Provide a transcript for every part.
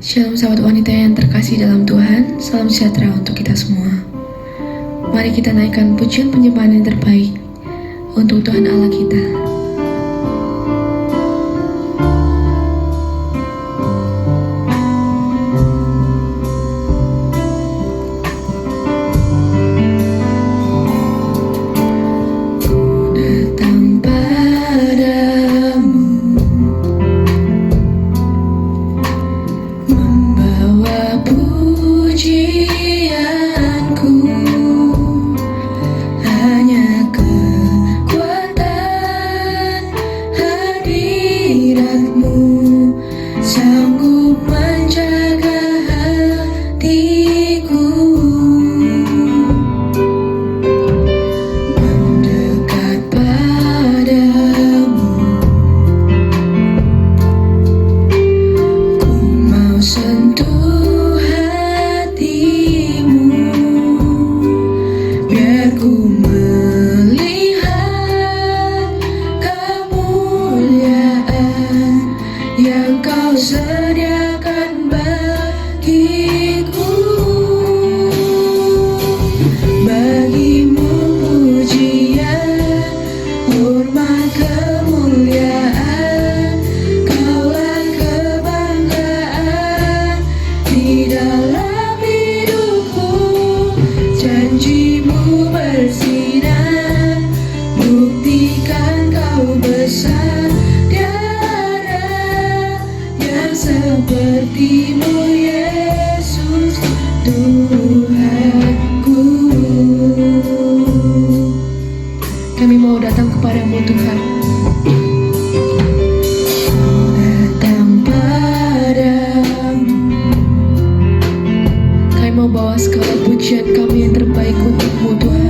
Shalom sahabat wanita yang terkasih dalam Tuhan, salam sejahtera untuk kita semua. Mari kita naikkan pujian penyembahan yang terbaik untuk Tuhan Allah kita. Sepertimu Yesus Tuhanku. Kami mau datang kepadamu Tuhan. Datang padamu. Kami mau bawa segala pujian kami yang terbaik untukmu Tuhan.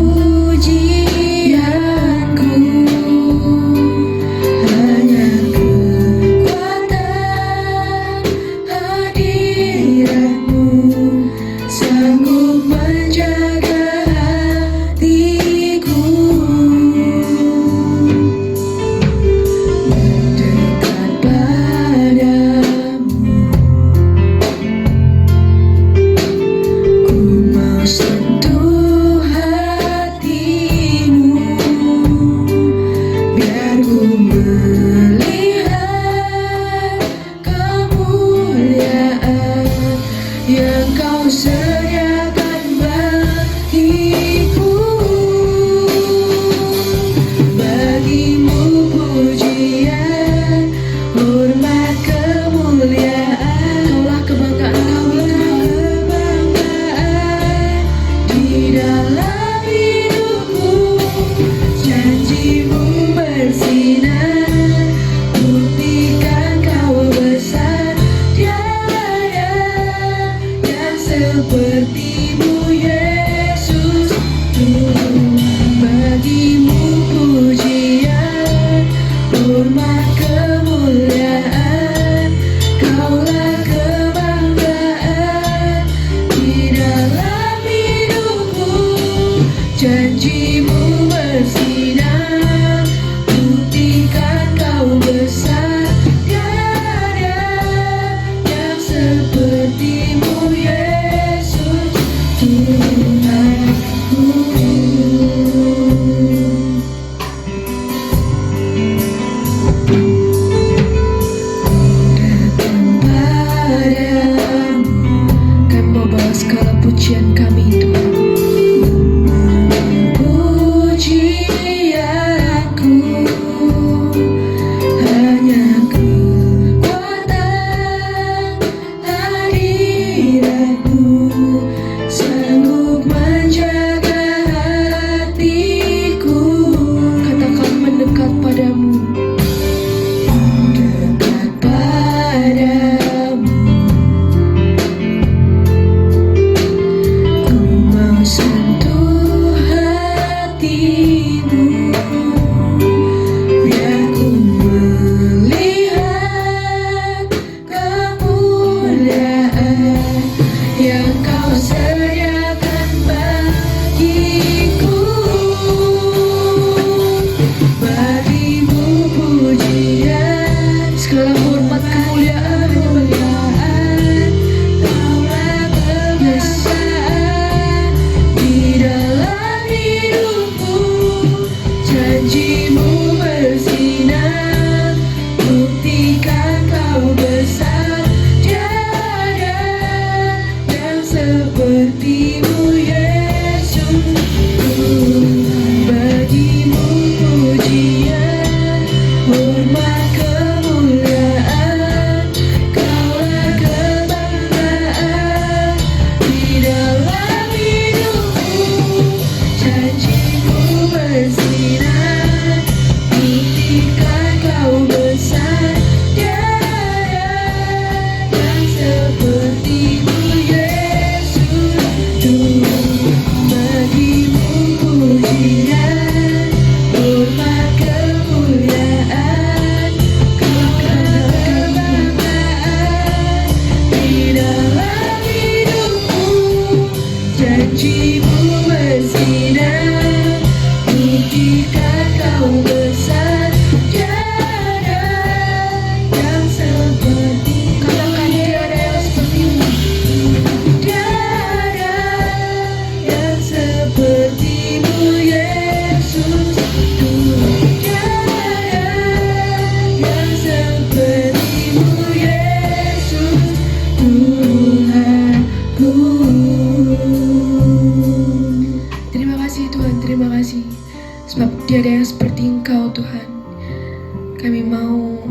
Kami mau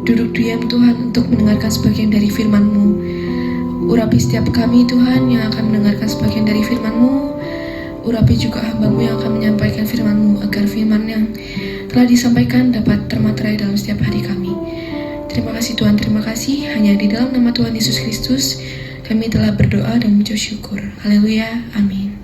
duduk diam Tuhan untuk mendengarkan sebagian dari firman-Mu. Urapi setiap kami Tuhan yang akan mendengarkan sebagian dari firman-Mu. Urapi juga hamba-Mu yang akan menyampaikan firman-Mu, agar firman yang telah disampaikan dapat termaterai dalam setiap hari kami. Terima kasih Tuhan, terima kasih. Hanya di dalam nama Tuhan Yesus Kristus kami telah berdoa dan mengucap syukur. Haleluya, amin.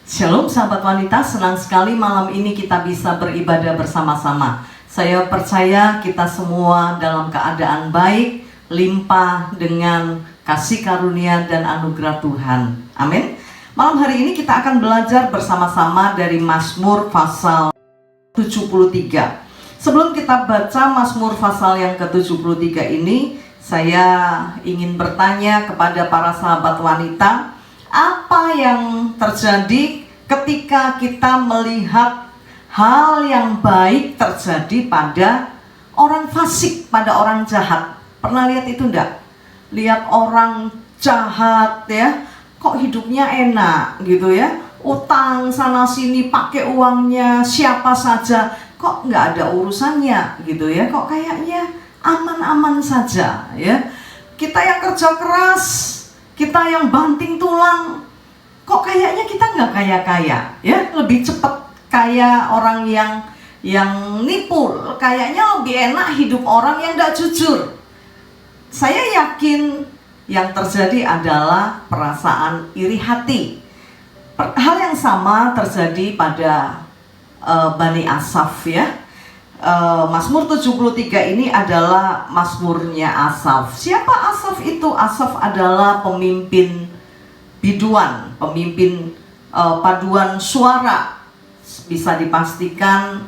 Shalom sahabat wanita, senang sekali malam ini kita bisa beribadah bersama-sama. Saya percaya kita semua dalam keadaan baik, limpah dengan kasih karunia dan anugerah Tuhan. Amin. Malam hari ini kita akan belajar bersama-sama dari Mazmur pasal 73. Sebelum kita baca Mazmur pasal yang ke-73 ini, saya ingin bertanya kepada para sahabat wanita, apa yang terjadi ketika kita melihat hal yang baik terjadi pada orang fasik, pada orang jahat? Pernah lihat itu enggak? Lihat orang jahat ya, kok hidupnya enak gitu ya, utang sana sini pakai uangnya siapa saja, kok nggak ada urusannya gitu ya, kok kayaknya aman-aman saja ya. Kita yang kerja keras, kita yang banting tulang, kok kayaknya kita nggak kaya-kaya ya, lebih cepat kaya orang yang nipu, kayaknya lebih enak hidup orang yang nggak jujur. Saya yakin yang terjadi adalah perasaan iri hati. Hal yang sama terjadi pada Bani Asaf ya. Mazmur 73 ini adalah mazmurnya Asaf. Siapa Asaf itu? Asaf adalah pemimpin biduan, pemimpin paduan suara. Bisa dipastikan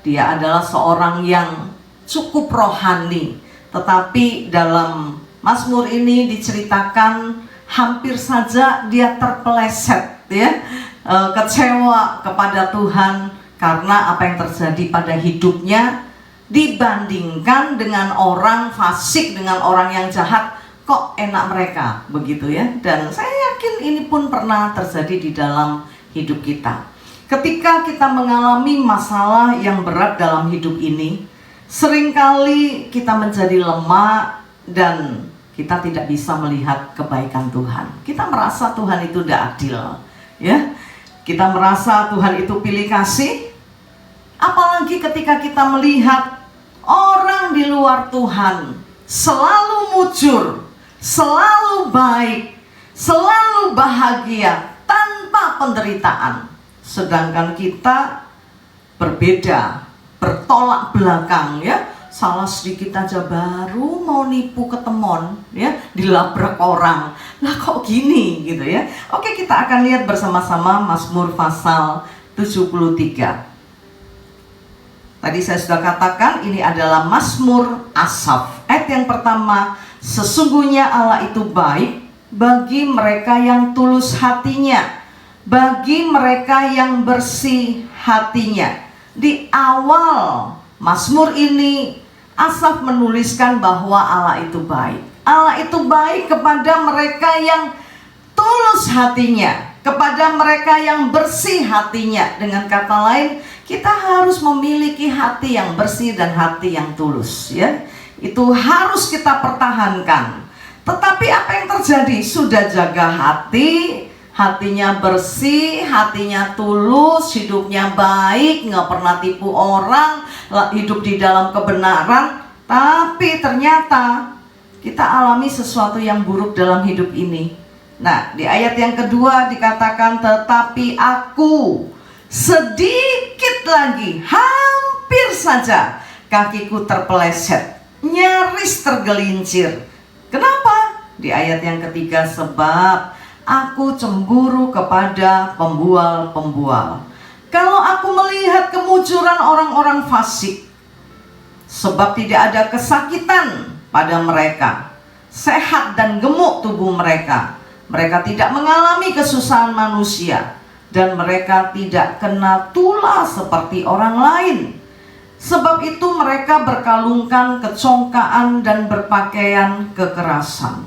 dia adalah seorang yang cukup rohani. Tetapi dalam Mazmur ini diceritakan hampir saja dia terpeleset ya, kecewa kepada Tuhan karena apa yang terjadi pada hidupnya dibandingkan dengan orang fasik, dengan orang yang jahat, kok enak mereka begitu ya. Dan saya yakin ini pun pernah terjadi di dalam hidup kita. Ketika kita mengalami masalah yang berat dalam hidup ini, seringkali kita menjadi lemah dan kita tidak bisa melihat kebaikan Tuhan. Kita merasa Tuhan itu tidak adil, ya. Kita merasa Tuhan itu pilih kasih. Apalagi ketika kita melihat orang di luar Tuhan selalu mujur, selalu baik, selalu bahagia tanpa penderitaan. Sedangkan kita berbeda, bertolak belakang ya. Salah sedikit aja baru mau nipu ketemon ya, dilabrak orang. Lah kok gini gitu ya. Oke, kita akan lihat bersama-sama Mazmur pasal 73. Tadi saya sudah katakan ini adalah Mazmur Asaf. Ayat yang pertama, sesungguhnya Allah itu baik bagi mereka yang tulus hatinya, bagi mereka yang bersih hatinya. Di awal Mazmur ini Asaf menuliskan bahwa Allah itu baik. Allah itu baik kepada mereka yang tulus hatinya, kepada mereka yang bersih hatinya. Dengan kata lain, kita harus memiliki hati yang bersih dan hati yang tulus ya. Itu harus kita pertahankan. Tetapi apa yang terjadi? Sudah jaga hati, hatinya bersih, hatinya tulus, hidupnya baik, nggak pernah tipu orang, hidup di dalam kebenaran. Tapi ternyata kita alami sesuatu yang buruk dalam hidup ini. Nah, di ayat yang kedua dikatakan, tetapi aku sedikit lagi, hampir saja kakiku terpeleset, nyaris tergelincir. Kenapa? Di ayat yang ketiga, sebab aku cemburu kepada pembual-pembual. Kalau aku melihat kemujuran orang-orang fasik, sebab tidak ada kesakitan pada mereka, sehat dan gemuk tubuh mereka. Mereka tidak mengalami kesusahan manusia, dan mereka tidak kena tula seperti orang lain. Sebab itu mereka berkalungkan kecongkaan dan berpakaian kekerasan.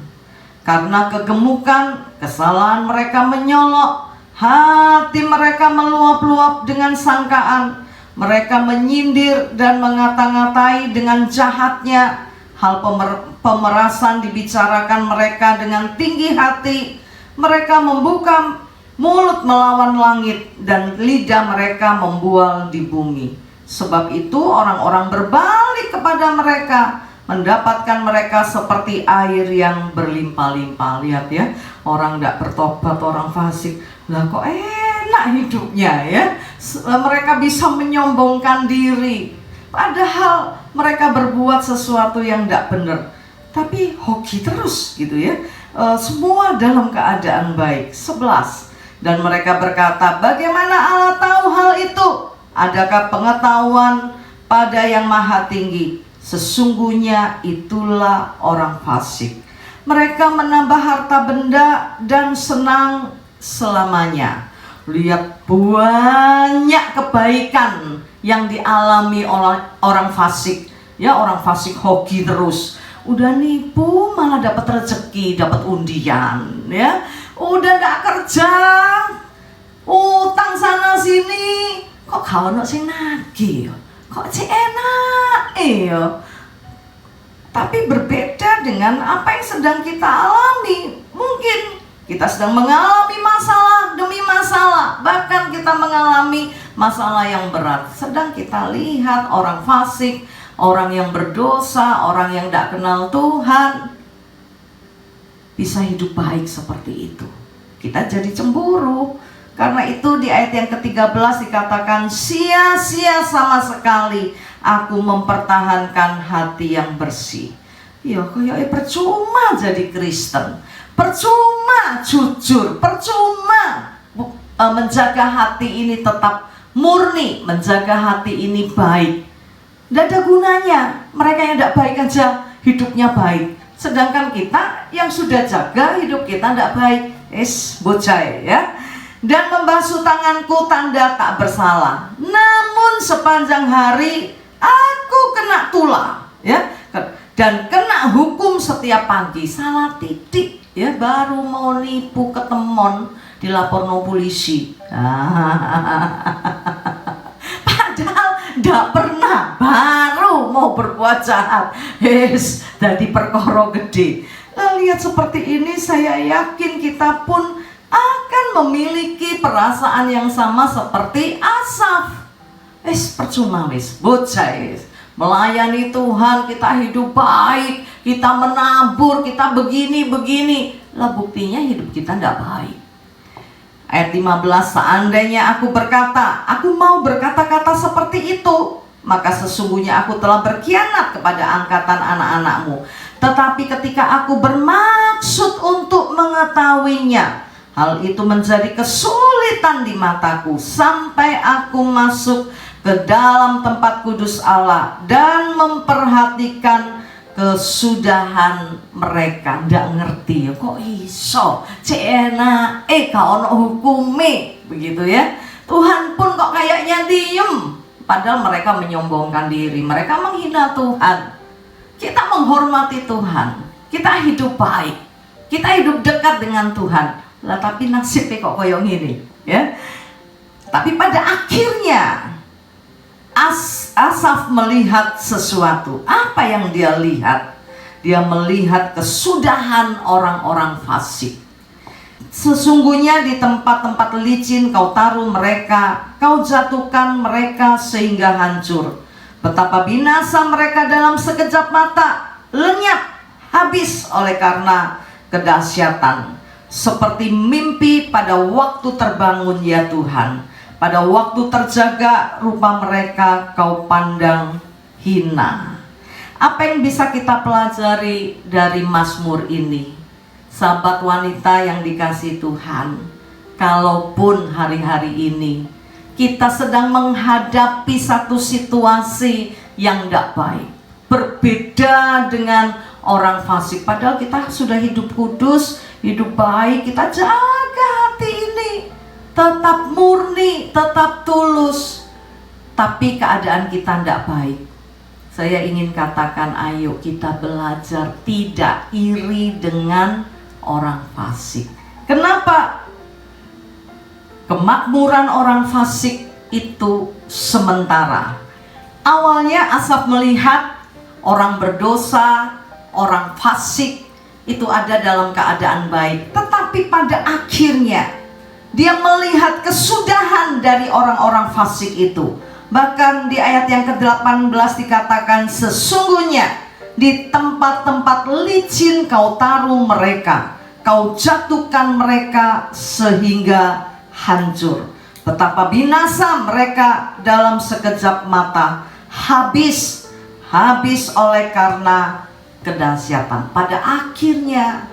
Karena kegemukan, kesalahan mereka menyolok, hati mereka meluap-luap dengan sangkaan. Mereka menyindir dan mengata-ngatai dengan jahatnya. Hal pemerasan dibicarakan mereka dengan tinggi hati. Mereka membuka mulut melawan langit, dan lidah mereka membual di bumi. Sebab itu orang-orang berbalik kepada mereka, mendapatkan mereka seperti air yang berlimpah-limpah. Lihat ya, orang tidak bertobat, orang fasik, lah kok enak hidupnya ya. Mereka bisa menyombongkan diri, padahal mereka berbuat sesuatu yang tidak benar, tapi hoki terus gitu ya. Semua dalam keadaan baik. 11. Dan mereka berkata, bagaimana Allah tahu hal itu? Adakah pengetahuan pada yang maha tinggi? Sesungguhnya itulah orang fasik. Mereka menambah harta benda dan senang selamanya. Lihat banyak kebaikan yang dialami oleh orang fasik. Ya, orang fasik hoki terus. Udah nipu malah dapat rezeki, dapat undian ya. Udah gak kerja, utang sana sini, kok kalau sing nagih, kok enak ya. Tapi berbeda dengan apa yang sedang kita alami. Mungkin kita sedang mengalami masalah demi masalah, bahkan kita mengalami masalah yang berat. Sedang kita lihat orang fasik, orang yang berdosa, orang yang tidak kenal Tuhan bisa hidup baik seperti itu. Kita jadi cemburu. Karena itu di ayat yang ke-13 dikatakan, sia-sia sama sekali aku mempertahankan hati yang bersih. Ya kayak percuma jadi Kristen, percuma jujur, percuma menjaga hati ini tetap murni, menjaga hati ini baik. Tidak ada gunanya. Mereka yang tidak baik aja hidupnya baik, sedangkan kita yang sudah jaga hidup kita tidak baik, bocai ya. Dan membasuh tanganku tanda tak bersalah, namun sepanjang hari aku kena tulah ya, dan kena hukum setiap pagi. Salah titik ya, baru mau nipu ketemon dilaporno polisi. Padahal tidak pernah, baru mau berbuat jahat jadi perkara gede. Lihat seperti ini, saya yakin kita pun akan memiliki perasaan yang sama seperti Asaf. Percuma bocah melayani Tuhan, kita hidup baik, kita menabur, kita begini. Lah buktinya hidup kita tidak baik. Ayat 15, seandainya aku berkata, aku mau berkata-kata seperti itu, maka sesungguhnya aku telah berkhianat kepada angkatan anak-anakmu. Tetapi ketika aku bermaksud untuk mengetahuinya, hal itu menjadi kesulitan di mataku, sampai aku masuk ke dalam tempat kudus Allah dan memperhatikan kesudahan mereka. Nggak ngerti, kok iso cena kau ono hukume begitu ya. Tuhan pun kok kayaknya diem, padahal mereka menyombongkan diri, mereka menghina Tuhan. Kita menghormati Tuhan, kita hidup baik, kita hidup dekat dengan Tuhan. Lah tapi nasibnya kok koyong ini ya. Tapi pada akhirnya Asaf melihat sesuatu. Apa yang dia lihat? Dia melihat kesudahan orang-orang fasik. Sesungguhnya di tempat-tempat licin kau taruh mereka, kau jatuhkan mereka sehingga hancur. Betapa binasa mereka dalam sekejap mata, lenyap, habis oleh karena kedahsyatan. Seperti mimpi pada waktu terbangun ya Tuhan, pada waktu terjaga rupa mereka kau pandang hina. Apa yang bisa kita pelajari dari Mazmur ini? Sahabat wanita yang dikasihi Tuhan, kalaupun hari-hari ini kita sedang menghadapi satu situasi yang tidak baik, berbeda dengan orang fasik, padahal kita sudah hidup kudus, hidup baik, kita jaga hati ini tetap murni, tetap tulus, tapi keadaan kita tidak baik. Saya ingin katakan, ayo kita belajar tidak iri dengan orang fasik. Kenapa? Kemakmuran orang fasik itu sementara. Awalnya Asaf melihat orang berdosa, orang fasik itu ada dalam keadaan baik. Tetapi pada akhirnya dia melihat kesudahan dari orang-orang fasik itu. Bahkan di ayat yang ke-18 dikatakan, sesungguhnya di tempat-tempat licin kau taruh mereka, kau jatuhkan mereka sehingga hancur. Betapa binasa mereka dalam sekejap mata, habis oleh karena kedahsyatan. Pada akhirnya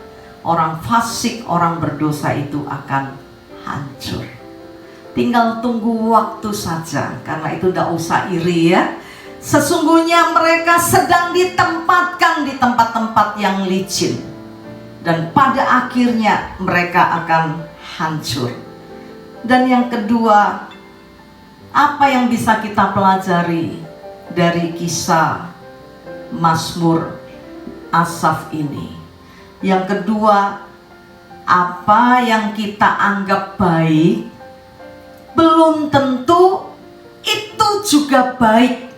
orang fasik, orang berdosa itu akan hancur. Tinggal tunggu waktu saja, karena itu tidak usah iri ya. Sesungguhnya mereka sedang ditempatkan di tempat-tempat yang licin, dan pada akhirnya mereka akan hancur. Dan yang kedua, apa yang bisa kita pelajari dari kisah Mazmur Asaf ini? Yang kedua, apa yang kita anggap baik belum tentu itu juga baik.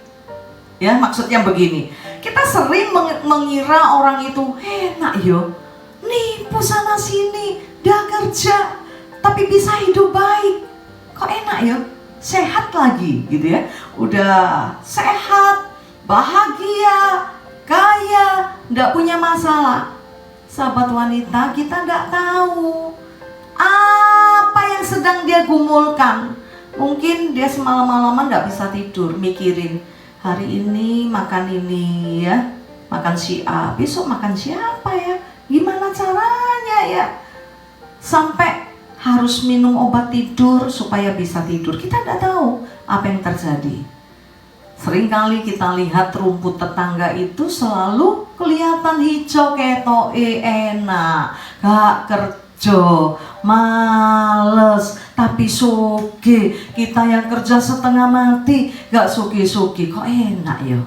Ya, maksudnya begini, kita sering mengira orang itu enak yo, nipu sana sini, dia kerja tapi bisa hidup baik. Kok enak ya, sehat lagi gitu ya, udah sehat, bahagia, kaya, nggak punya masalah. Sahabat wanita, kita nggak tahu apa yang sedang dia gumulkan. Mungkin dia semalam-malaman nggak bisa tidur, mikirin hari ini makan ini ya, makan si A, besok makan siapa ya, gimana caranya ya, sampai harus minum obat tidur supaya bisa tidur. Kita nggak tahu apa yang terjadi. Seringkali kita lihat rumput tetangga itu selalu kelihatan hijau, ketoke enak, gak kerja, males, tapi sugi. Kita yang kerja setengah mati, gak sugi-sugi, kok enak ya?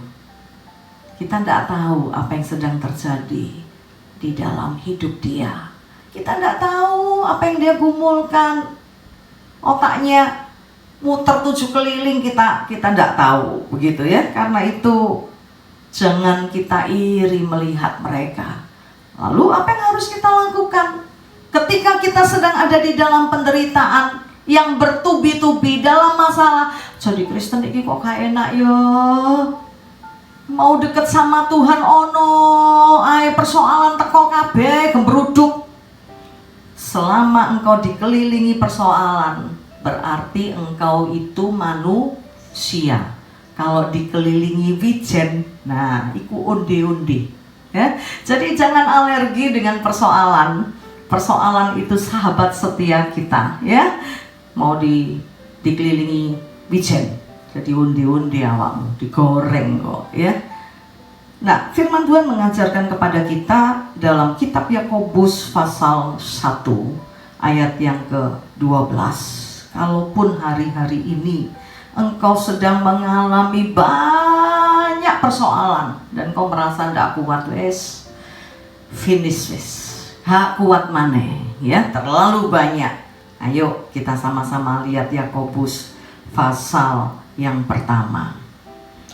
Kita nggak tahu apa yang sedang terjadi di dalam hidup dia. Kita nggak tahu apa yang dia gumulkan. Otaknya muter 7 keliling, kita nggak tahu, begitu ya. Karena itu jangan kita iri melihat mereka. Lalu apa yang harus kita lakukan ketika kita sedang ada di dalam penderitaan yang bertubi-tubi dalam masalah? Jadi Kristen ini kok gak enak ya, mau deket sama Tuhan ono ae persoalan teko kabeh gembruduk. Selama engkau dikelilingi persoalan, berarti engkau itu manusia. Kalau dikelilingi wijen, nah iku undi-undi ya. Jadi jangan alergi dengan persoalan. Persoalan itu sahabat setia kita ya. Mau dikelilingi wijen, jadi undi-undi awakmu, digoreng kok ya. Nah, firman Tuhan mengajarkan kepada kita dalam kitab Yakobus pasal 1 ayat yang ke-12. Kalaupun hari-hari ini engkau sedang mengalami banyak persoalan dan kau merasa tidak kuat, finish. Hak kuat maneh ya, terlalu banyak. Ayo kita sama-sama lihat Yakobus pasal yang pertama.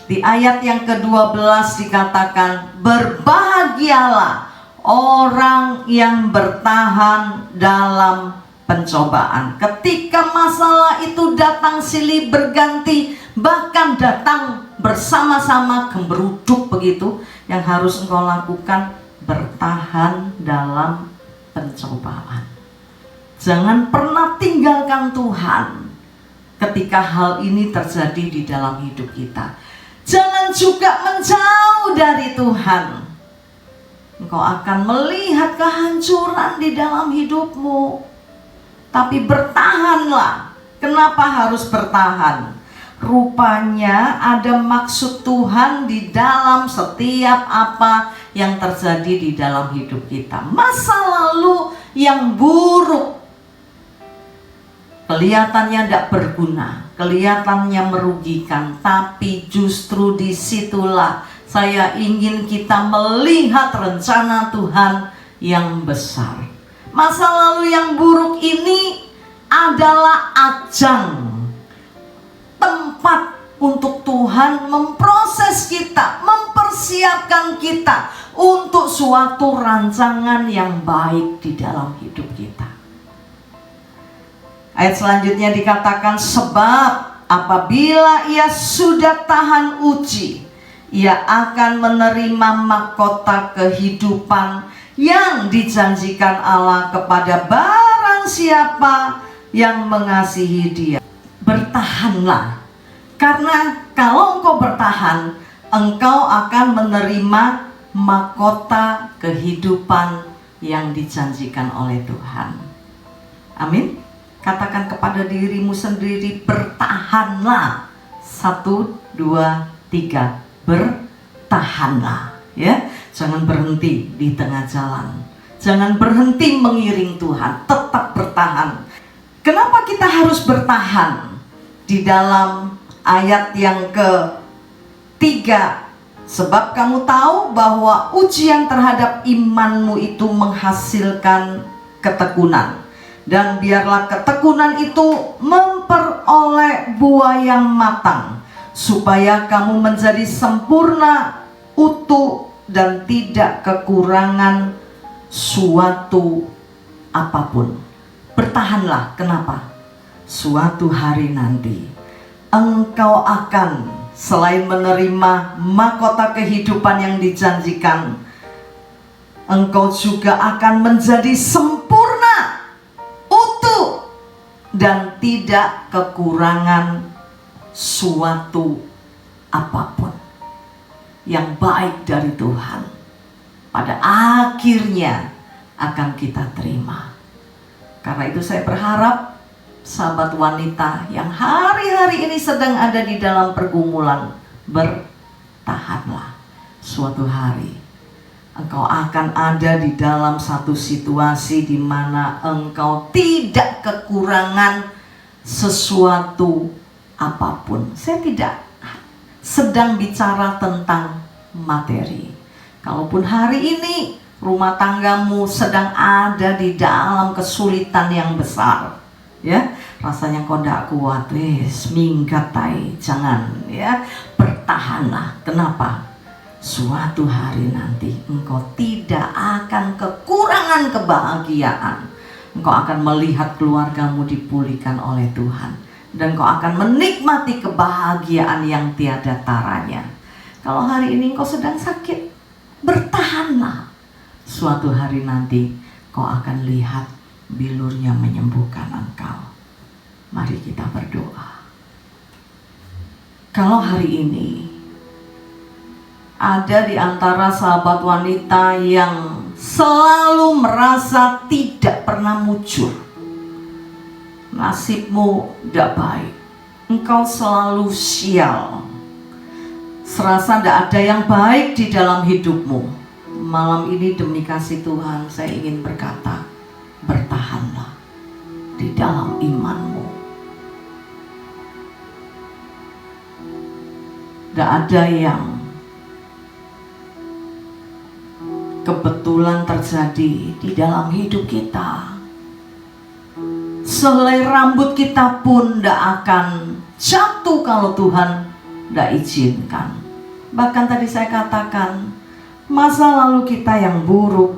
Di ayat yang ke-12 dikatakan, berbahagialah orang yang bertahan dalam pencobaan. Ketika masalah itu datang silih berganti, bahkan datang bersama-sama gemberuduk begitu, yang harus engkau lakukan bertahan dalam pencobaan. Jangan pernah tinggalkan Tuhan ketika hal ini terjadi di dalam hidup kita. Jangan juga menjauh dari Tuhan. Engkau akan melihat kehancuran di dalam hidupmu. Tapi bertahanlah. Kenapa harus bertahan? Rupanya ada maksud Tuhan di dalam setiap apa yang terjadi di dalam hidup kita. Masa lalu yang buruk kelihatannya tidak berguna, kelihatannya merugikan, tapi justru disitulah saya ingin kita melihat rencana Tuhan yang besar. Masa lalu yang buruk ini adalah ajang tempat untuk Tuhan memproses kita, mempersiapkan kita untuk suatu rancangan yang baik di dalam hidup kita. Ayat selanjutnya dikatakan, sebab apabila ia sudah tahan uji, ia akan menerima mahkota kehidupan yang dijanjikan Allah kepada barang siapa yang mengasihi Dia. Bertahanlah, karena kalau engkau bertahan, engkau akan menerima mahkota kehidupan yang dijanjikan oleh Tuhan. Amin. Katakan kepada dirimu sendiri, bertahanlah. 1, 2, 3. Bertahanlah, ya. Jangan berhenti di tengah jalan. Jangan berhenti mengiring Tuhan. Tetap bertahan. Kenapa kita harus bertahan? Di dalam ayat yang ke-3, sebab kamu tahu bahwa ujian terhadap imanmu itu menghasilkan ketekunan. Dan biarlah ketekunan itu memperoleh buah yang matang, supaya kamu menjadi sempurna, utuh, dan tidak kekurangan suatu apapun. Bertahanlah, kenapa? Suatu hari nanti engkau akan, selain menerima mahkota kehidupan yang dijanjikan, engkau juga akan menjadi sempurna, utuh, dan tidak kekurangan suatu apapun. Yang baik dari Tuhan pada akhirnya akan kita terima. Karena itu saya berharap sahabat wanita yang hari-hari ini sedang ada di dalam pergumulan, bertahanlah. Suatu hari engkau akan ada di dalam satu situasi di mana engkau tidak kekurangan sesuatu apapun. Saya tidak sedang bicara tentang materi. Kalaupun hari ini rumah tanggamu sedang ada di dalam kesulitan yang besar, ya, rasanya kau tidak kuat, minggat tai, jangan, ya, bertahanlah. Kenapa? Suatu hari nanti engkau tidak akan kekurangan kebahagiaan. Engkau akan melihat keluargamu dipulihkan oleh Tuhan, dan engkau akan menikmati kebahagiaan yang tiada taranya. Kalau hari ini engkau sedang sakit, bertahanlah. Suatu hari nanti kau akan lihat bilurnya menyembuhkan engkau. Mari kita berdoa. Kalau hari ini ada di antara sahabat wanita yang selalu merasa tidak pernah mujur, nasibmu tidak baik, engkau selalu sial, serasa tidak ada yang baik di dalam hidupmu, malam ini demi kasih Tuhan saya ingin berkata, bertahanlah di dalam imanmu. Tidak ada yang kebetulan terjadi di dalam hidup kita. Selai rambut kita pun tidak akan jatuh kalau Tuhan tidak izinkan. Bahkan tadi saya katakan, masa lalu kita yang buruk,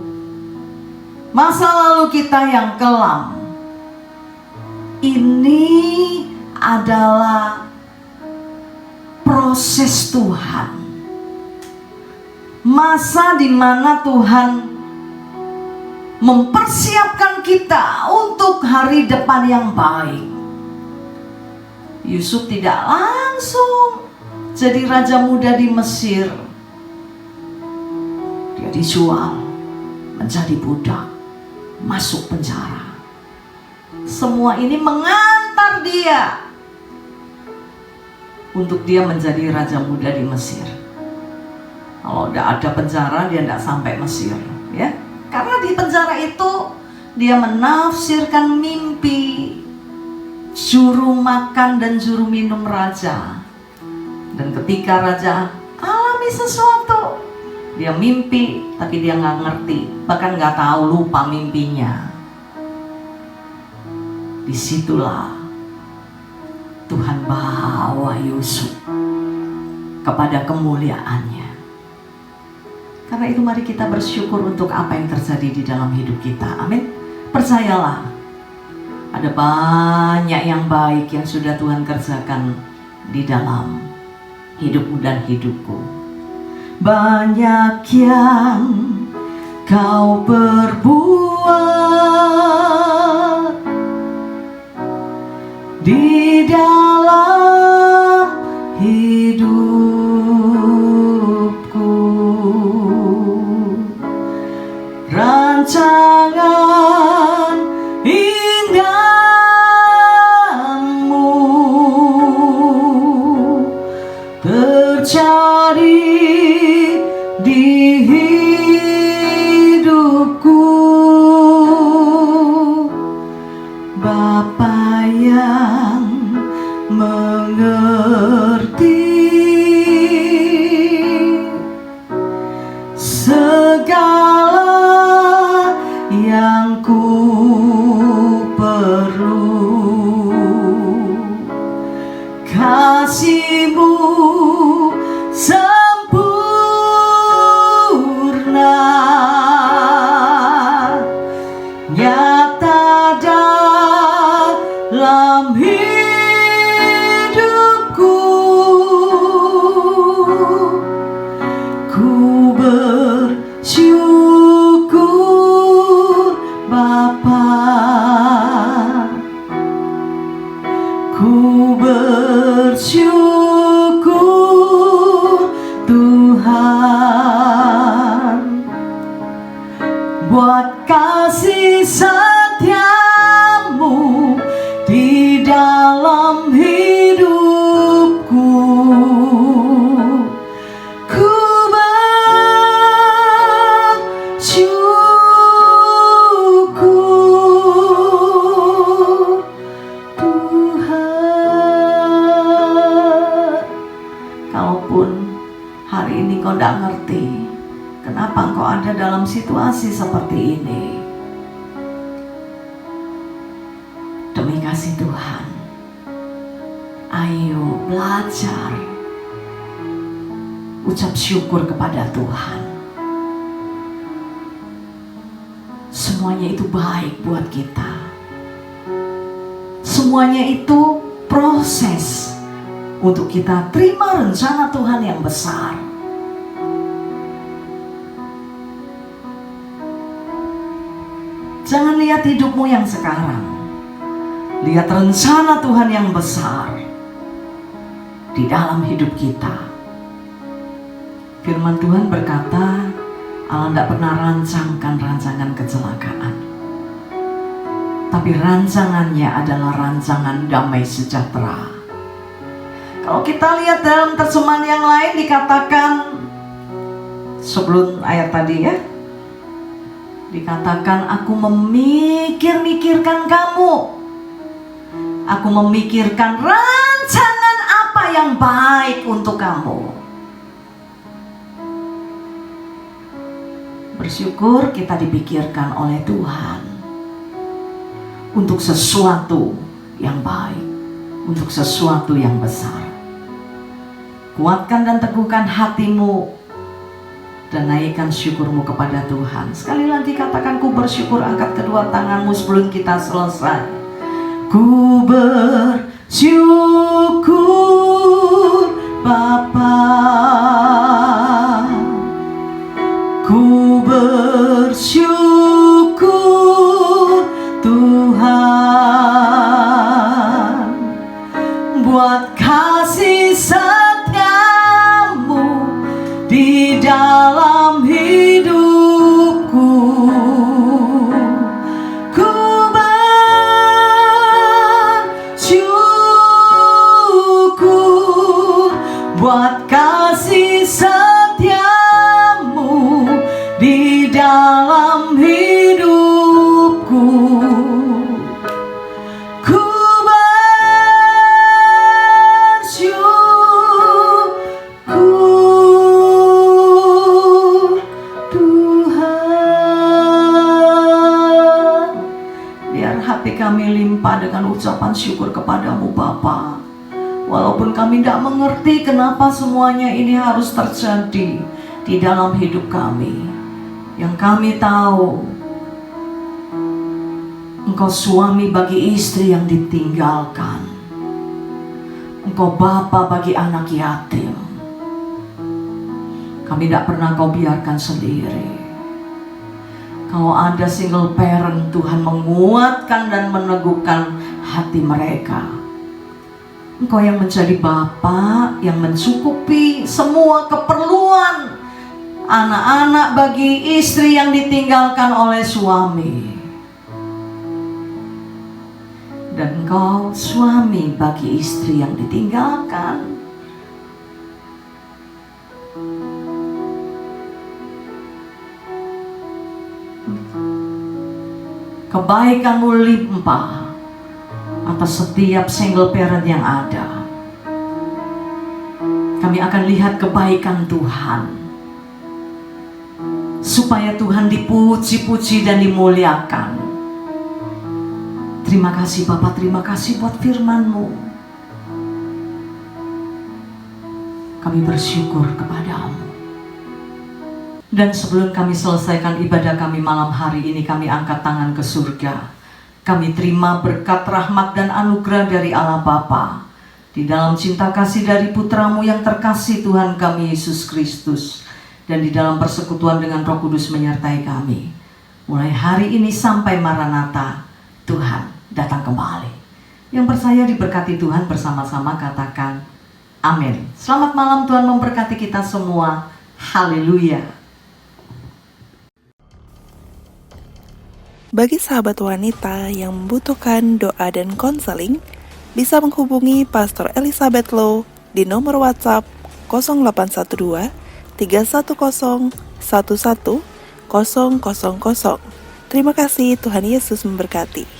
masa lalu kita yang kelam, ini adalah proses Tuhan. Masa di mana Tuhan mempersiapkan kita untuk hari depan yang baik. Yusuf tidak langsung jadi raja muda di Mesir. Dia dijual menjadi budak, masuk penjara. Semua ini mengantar dia untuk dia menjadi raja muda di Mesir. Kalau tidak ada penjara, dia tidak sampai Mesir, ya. Karena di penjara itu dia menafsirkan mimpi juru makan dan juru minum raja. Dan ketika raja alami sesuatu, dia mimpi tapi dia nggak ngerti, bahkan nggak tahu, lupa mimpinya. Disitulah Tuhan bawa Yusuf kepada kemuliaannya. Karena itu mari kita bersyukur untuk apa yang terjadi di dalam hidup kita. Amin. Percayalah, ada banyak yang baik yang sudah Tuhan kerjakan di dalam hidupmu dan hidupku. Banyak yang kau perbuat di dalam hidupku, rancangan indahmu terjadi di hidupku. Bapa yang mengerti segala yang ku perlu, kasih-Mu sempurna, nyata dalam hidupku. Ku bersyukur Bapa, ku bersyukur Tuhan buat kasih setia-Mu di dalam hidupku. Ku bersyukur Tuhan. Kalaupun hari ini kau tidak ngerti kenapa engkau ada dalam situasi seperti ini, demi kasih Tuhan, ayo belajar ucap syukur kepada Tuhan. Semuanya itu baik buat kita. Semuanya itu proses untuk kita terima rencana Tuhan yang besar. Jangan lihat hidupmu yang sekarang, lihat rencana Tuhan yang besar di dalam hidup kita. Firman Tuhan berkata, Allah tidak pernah rancangkan rancangan kecelakaan, tapi rancangannya adalah rancangan damai sejahtera. Kalau kita lihat dalam terjemahan yang lain dikatakan, sebelum ayat tadi ya, dikatakan aku memikirkan kamu, aku memikirkan rancangan apa yang baik untuk kamu. Bersyukur kita dipikirkan oleh Tuhan untuk sesuatu yang baik, untuk sesuatu yang besar. Kuatkan dan teguhkan hatimu dan naikkan syukurmu kepada Tuhan. Sekali lagi katakan, ku bersyukur. Angkat kedua tanganmu sebelum kita selesai. Ku bersyukur Bapa, ku bersyukur Tuhan buat kasih setia-Mu di dalam hidupku. Ku bersyukur buat kasih setia-Mu di dalam hidupku. Ku bersyukur Tuhan. Biar hati kami limpah dengan ucapan syukur kepadamu Bapa. walaupun kami tidak mengerti kenapa semuanya ini harus terjadi di dalam hidup kami. Yang kami tahu, Engkau suami bagi istri yang ditinggalkan. Engkau bapa bagi anak yatim. Kami tidak pernah Kau biarkan sendiri. Kalau ada single parent, Tuhan menguatkan dan meneguhkan hati mereka. Engkau yang menjadi Bapa yang mencukupi semua keperluan anak-anak bagi istri yang ditinggalkan oleh suami. Dan Engkau suami bagi istri yang ditinggalkan. Kebaikan-Mu limpah atas setiap single parent yang ada. Kami akan lihat kebaikan Tuhan, supaya Tuhan dipuji-puji dan dimuliakan. Terima kasih Bapa, terima kasih buat firman-Mu. Kami bersyukur kepada-Mu. Dan sebelum kami selesaikan ibadah kami malam hari ini, kami angkat tangan ke surga. Kami terima berkat rahmat dan anugerah dari Allah Bapa, di dalam cinta kasih dari Putra-Mu yang terkasih Tuhan kami Yesus Kristus, dan di dalam persekutuan dengan Roh Kudus menyertai kami. Mulai hari ini sampai Maranatha, Tuhan datang kembali. Yang percaya diberkati Tuhan bersama-sama katakan amin. Selamat malam, Tuhan memberkati kita semua. Haleluya. Bagi sahabat wanita yang membutuhkan doa dan konseling, bisa menghubungi Pastor Elizabeth Low di nomor WhatsApp 0812 310 11 000. Terima kasih, Tuhan Yesus memberkati.